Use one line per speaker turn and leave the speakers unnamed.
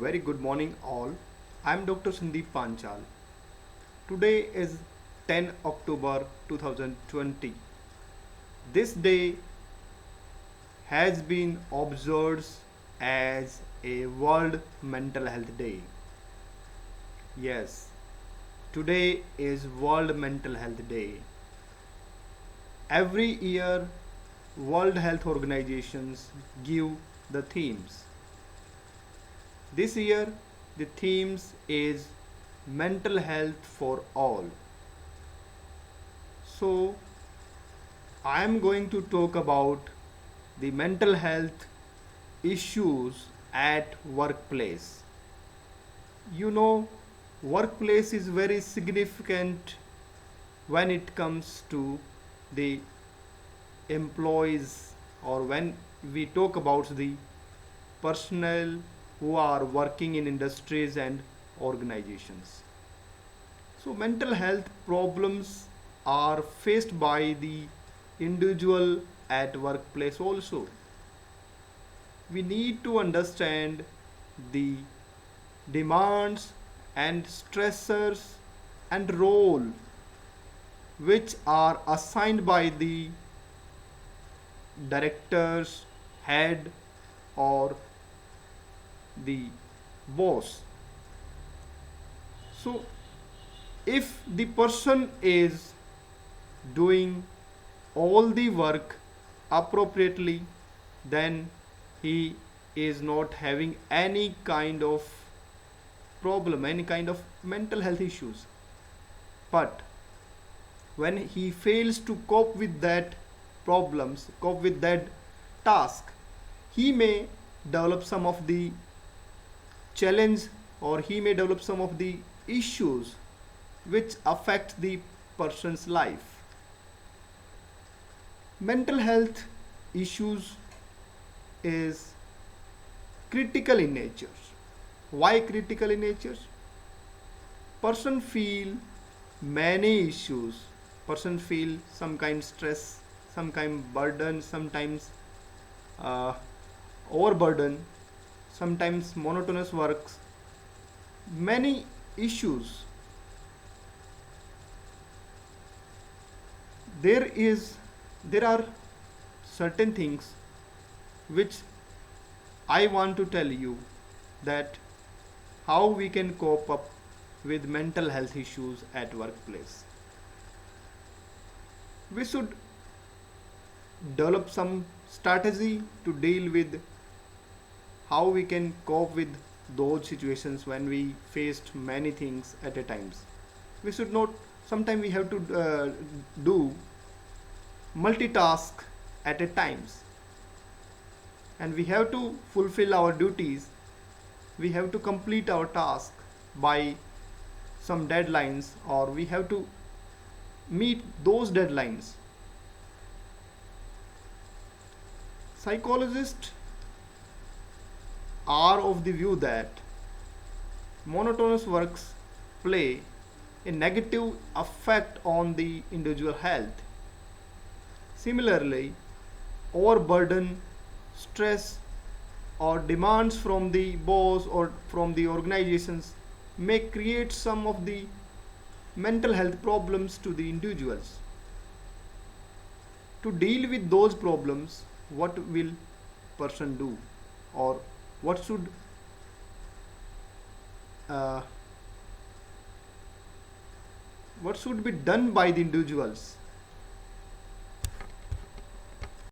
very good morning all. I am Dr. Sandeep Panchal. Today is 10 October 2020. This day has been observed as a World Mental Health Day. Yes, today is World Mental Health Day. Every year World Health Organizations give the themes. This year the themes is mental health for all. So I am going to talk about the mental health issues at workplace. Workplace is very significant when it comes to the employees, or when we talk about the personnel who are working in industries and organizations. So mental health problems are faced by the individual at workplace also. We need to understand the demands and stressors and role which are assigned by the directors, head, or the boss. So if the person is doing all the work appropriately, then he is not having any kind of problem, any kind of mental health issues. But when he fails to cope with that problems, cope with that task, he may develop some of the challenge, or he may develop some of the issues which affect the person's life. Mental health issues is critical in nature. Why critical in nature? Person feel many issues. Person feel some kind stress, some kind burden, sometimes uh, overburden, sometimes monotonous works, many issues. There are certain things which I want to tell you, that how we can cope up with mental health issues at workplace. We should develop some strategy to deal with how we can cope with those situations when we faced many things at a times. We should not, sometimes we have to do multitask at a times, and we have to fulfill our duties. We have to complete our task by some deadlines, or we have to meet those deadlines. Psychologists are of the view that monotonous works play a negative effect on the individual health. Similarly, overburden, stress, or demands from the boss or from the organizations may create some of the mental health problems to the individuals. To deal with those problems, what will person do, or what should uh, what should be done by the individuals?